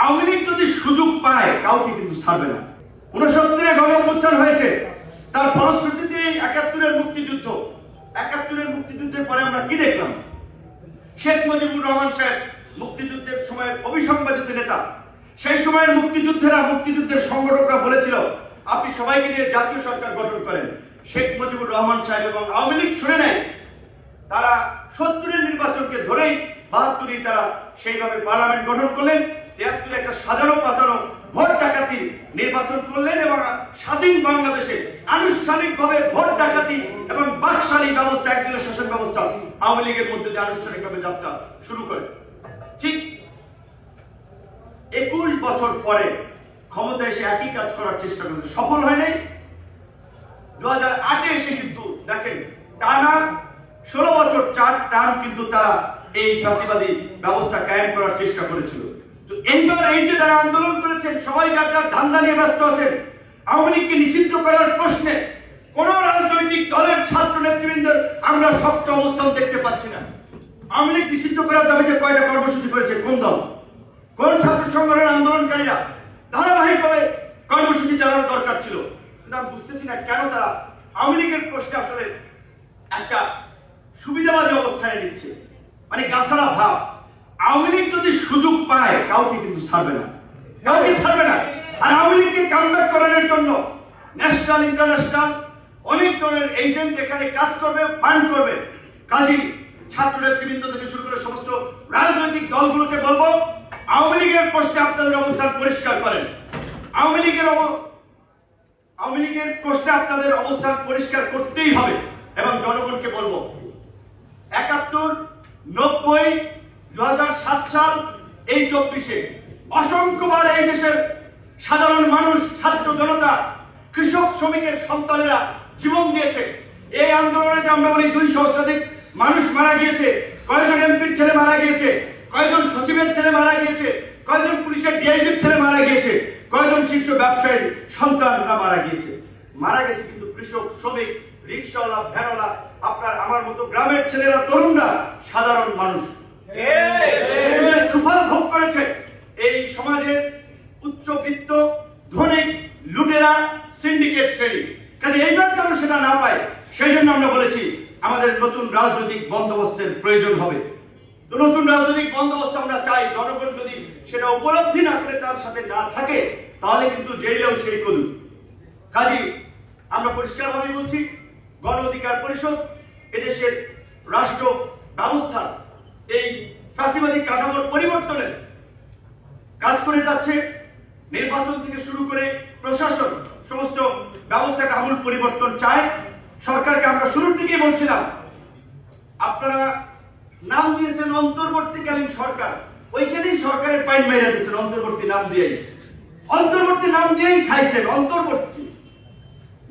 আওয়ামী লীগ যদি সুযোগ পায় কাউকে কিন্তু ছাড়বে না। 69-এ গণ-অভ্যুত্থান হয়েছে, তার ফলশ্রুতিতে 71-এর মুক্তিযুদ্ধের পরে আমরা কি দেখলাম? শেখ মুজিবুর রহমান সাহেব মুক্তিযুদ্ধের সময়ের অবিসংবাদিত নেতা। সেই সময়ের মুক্তিযুদ্ধের সংগঠকরা বলেছিল আপনি সবাইকে নিয়ে জাতীয় সরকার গঠন করেন। শেখ মুজিবুর রহমান সাহেব এবং আওয়ামী লীগ শুনে নেয়। তারা 70-এর নির্বাচনকে ধরেই 72-ই তারা সেইভাবে পার্লামেন্ট গঠন করলেন। 73-এ একটা সাজানো পাতানো ভোট ডাকাতি নির্বাচন করলেন এবং স্বাধীন বাংলাদেশে আনুষ্ঠানিকভাবে ভোট ডাকাতি এবং বাকশালী ব্যবস্থা, একদিনের শাসন ব্যবস্থা আওয়ামী লীগের মধ্যে দিয়ে আনুষ্ঠানিকভাবে যাত্রা শুরু করে। ঠিক 21 বছর পরে ক্ষমতায় এসে একই কাজ করার চেষ্টা করেছে, সফল হয় নাই। 2008-এ এসে কিন্তু দেখেন টানা 16 বছর 4 টার্ম কিন্তু তারা এই ফ্যাসিবাদী ব্যবস্থা কায়েম করার চেষ্টা করেছিল। তো এইবার এই যে তারা আন্দোলন করেছেন, সবাই যার যার ধান্দা নিয়ে ব্যস্ত আছেন, আওয়ামী লীগকে নিষিদ্ধ করার প্রশ্নে কোন রাজনৈতিক দলের ছাত্র নেতৃবৃন্দের আমরা শক্ত অবস্থান দেখতে পাচ্ছি না। আওয়ামী লীগ নিষিদ্ধ করার দাবিতে কয়টা কর্মসূচি করেছে কোন দল, কোন ছাত্র সংগঠনের আন্দোলনকারীরা? ধারাবাহিকভাবে কর্মসূচি চালানো দরকার ছিল, কিন্তু আমি বুঝতেছি না কেন তারা আওয়ামী লীগের প্রশ্নে আসলে একটা সুবিধাবাদী অবস্থায় নিচ্ছে, মানে গাছাড়া ভাব। আওয়ামী লীগ যদি সুযোগ পায় কাউকে কিন্তু ছাড়বে না। আর আওয়ামী লীগকে কামব্যাক করানোর জন্য ন্যাশনাল ইন্টারন্যাশনাল অনেক ধরনের এজেন্ট এখানে কাজ করবে, ফান্ড করবে। কাজী ছাত্র নেতৃবৃন্দ থেকে শুরু করে সমস্ত রাজনৈতিক দলগুলোকে বলবো আওয়ামী লীগের প্রশ্নে আপনাদের অবস্থান পরিষ্কার করেন। আওয়ামী লীগের প্রশ্নে আপনাদের অবস্থান পরিষ্কার করতেই হবে। এবং জনগণকে বলবো 71, 90, 2007 সাল, এই 24-এ অসংখ্যবার এই দেশের সাধারণ মানুষ, ছাত্র জনতা, কৃষক শ্রমিকের সন্তানেরা জীবন দিয়েছে। এই আন্দোলনে যে আমরা বলি 200 শতাধিক মানুষ মারা গিয়েছে, কয়েকজন এমপির ছেলে মারা গিয়েছে, কয়েকজন সচিবের ছেলে মারা গিয়েছে, কয়েকজন পুলিশের ডিআইজির ছেলে মারা গিয়েছে, কয়েকজন শীর্ষ ব্যবসায়ীর সন্তানরা মারা গেছে কিন্তু কৃষক, শ্রমিক, রিক্সাওয়ালা, ভ্যানওয়ালা, আপনার আমার মতো গ্রামের ছেলেরা, তরুণরা, সাধারণ মানুষ সুফল ভোগ করেছে। এই সমাজের উচ্চবিত্ত, ধনিক, লুটেরা, সিন্ডিকেট শ্রেণী। কাজে এইবার কেন সেটা না পায়, সেই জন্য আমরা বলেছি আমাদের নতুন রাজনৈতিক বন্দোবস্তের প্রয়োজন হবে। তো নতুন রাজনৈতিক বন্দোবস্ত আমরা চাই। জনগণ যদি সেটা উপলব্ধি না করে, তার সাথে না থাকে, তাহলে কিন্তু জেলেও সেই করুন। কাজী আমরা পরিষ্কারভাবে বলছি, গণ অধিকার পরিষদ এদেশের রাষ্ট্র ব্যবস্থা এই ফ্যাসিবাদী কাঠামোর পরিবর্তনের কাজ করে যাচ্ছে। নির্বাচন থেকে শুরু করে প্রশাসন, সমস্ত ব্যবস্থাটা আমূল পরিবর্তন চায়। সরকারকে আমরা শুরুর দিকেই বলছিলাম, আপনারা নাম দিয়েছেন অন্তর্বর্তীকালীন সরকার, ওইখানেই সরকারের পাইন মেরে দিয়েছেন অন্তর্বর্তী নাম দিয়েই খাইছেন। অন্তর্বর্তী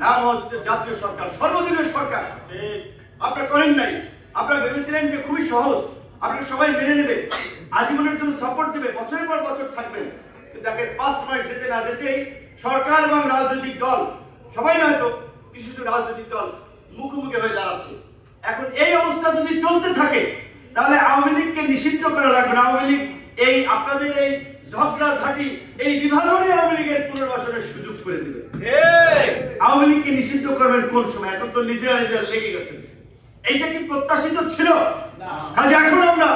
নাম হচ্ছে জাতীয় সরকার, সর্বদিনের সরকার। আপনারা করেন নাই। আপনারা ভেবেছিলেন যে খুবই সহজ, আপনারা সবাই মেনে নেবে, আজীবনের জন্য সাপোর্ট দেবে, বছরের পর বছর থাকবেন। দেখেন 5 মাস যেতে না যেতেই সরকার এবং রাজনৈতিক দল, সবাই নয়তো কিছু কিছু রাজনৈতিক দল মুখোমুখি হয়ে দাঁড়াচ্ছে। এখন এই অবস্থা যদি চলতে থাকে, তাহলে আওয়ামী লীগকে নিষিদ্ধ করা লাগবে না। আওয়ামী লীগ এই আপনাদের এই ঝগড়াঝাটি, এই বিভাজনে আওয়ামী লীগের পুনর্বাসনের সুযোগ করে দেবে। আওয়ামী লীগকে নিষিদ্ধ করবেন কোন সময়? এখন তো নিজেরা লেগে গেছেন। এইটা কি প্রত্যাশিত ছিল? কাজে এখন আমরা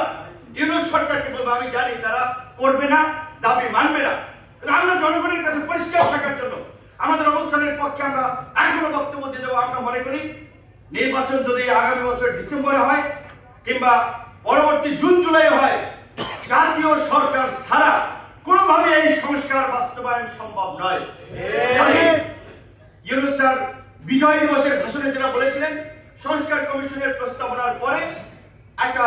ইউনূস সরকারকে বলবো, আমি জানি তারা করবে না, দাবি মানবে না, আমরা জনগণের কাছে পরিষ্কার থাকার জন্য আমাদের অবস্থানের পক্ষে আমরা এখনো বক্তব্য দিয়ে দেবো। আমরা মনে করি নির্বাচন যদি আগামী বছর ডিসেম্বরে হয় কিংবা পরবর্তী জুন জুলাই হয়, জাতীয় সরকার ছাড়া কোনোভাবে এই সংস্কার বাস্তবায়ন সম্ভব নয়। ইউনূস স্যার বিজয় দিবসের ভাষণে যেটা বলেছিলেন, সংস্কার কমিশনের প্রস্তাবনার পরে একটা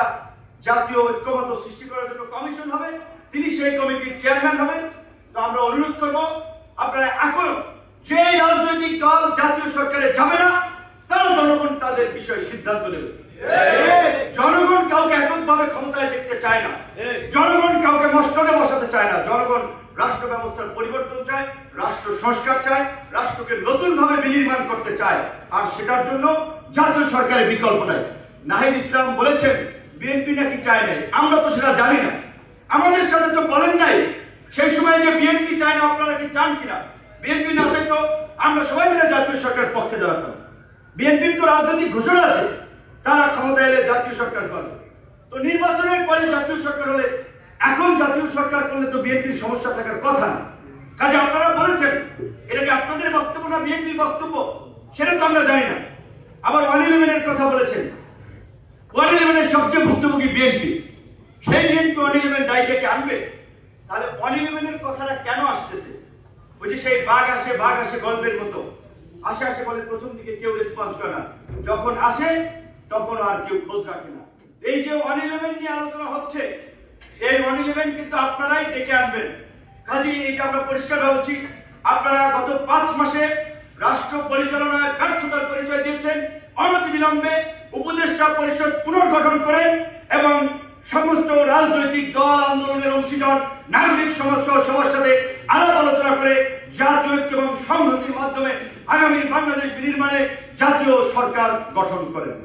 জাতীয় ঐক্যমত্য সৃষ্টি করার জন্য কমিশন হবে, তিনি সেই কমিটির চেয়ারম্যান হবেন। তো আমরা অনুরোধ করব, আপনারা এখনো যে রাজনৈতিক দল জাতীয় সরকারে যাবে না, তারা জনগণ তাদের বিষয়ে সিদ্ধান্ত নেবে। জনগণ কাউকে এককভাবে ক্ষমতায় দেখতে চায় না, জনগণ কাউকে মস্তকে বসাতে চায় না। জনগণ রাষ্ট্র ব্যবস্থার পরিবর্তন চায়, রাষ্ট্র সংস্কার চায়, রাষ্ট্রকে নতুন ভাবে বিনির্মাণ করতে চায়। আর সেটার জন্য জাতীয় সরকারের বিকল্প নাই। নাহিদ ইসলাম বলেছেন বিএনপি নাকি চায় নাই, আমরা তো সেটা জানি না, আমাদের সাথে তো বলেন নাই। সেই সময় যে বিএনপি চায় না, আপনারা কি চান কিনা? বিএনপি না চাই তো আমরা সবাই মিলে জাতীয় সরকারের পক্ষে দাঁড়াতাম। বিএনপির তো রাজনৈতিক ঘোষণা আছে, তারা ক্ষমতা এলে জাতীয় সরকার করবে। তো নির্বাচনের পরে জাতীয় সরকার হলে, এখন জাতীয় সরকার করলে তো বিএনপির সমস্যা থাকার কথা না। কাজে আপনারা বলেছেন এটা কি আপনাদের বক্তব্য না বিএনপির বক্তব্য, সেটা তো আমরা জানি না। আবার 111-এর কথা বলেছেন, 111-এর সবচেয়ে ভুক্তভোগী বিএনপি। সেই বিএনপি 111 দায়িত্বকে আনবে? তাহলে 111-এর কথাটা কেন আসতেছে? ওই যে সেই বাঘ আসে গল্পের মতো, আসে বলে প্রথম দিকে কেউ রেসপন্স করে না, যখন আসে তখন আর কেউ খোঁজ রাখে না। এই যে 111 নিয়ে আলোচনা হচ্ছে, এই 111 কিন্তু আপনারাই ডেকে আনবেন। কাজে এটা আমরা পরিষ্কার হওয়া উচিত। আপনারা গত 5 মাসে রাষ্ট্র পরিচালনায় ব্যর্থতার পরিচয় দিয়েছেন। অনতিবিলম্বে উপদেষ্টা পরিষদ পুনর্গঠন করেন এবং সমস্ত রাজনৈতিক দল, আন্দোলনের অংশীদার, নাগরিক সমাজ সহ সবার সাথে আলাপ আলোচনা করে জাতীয় ঐক্য এবং সংহতির মাধ্যমে আগামী বাংলাদেশ বিনির্মাণে জাতীয় সরকার গঠন করেন।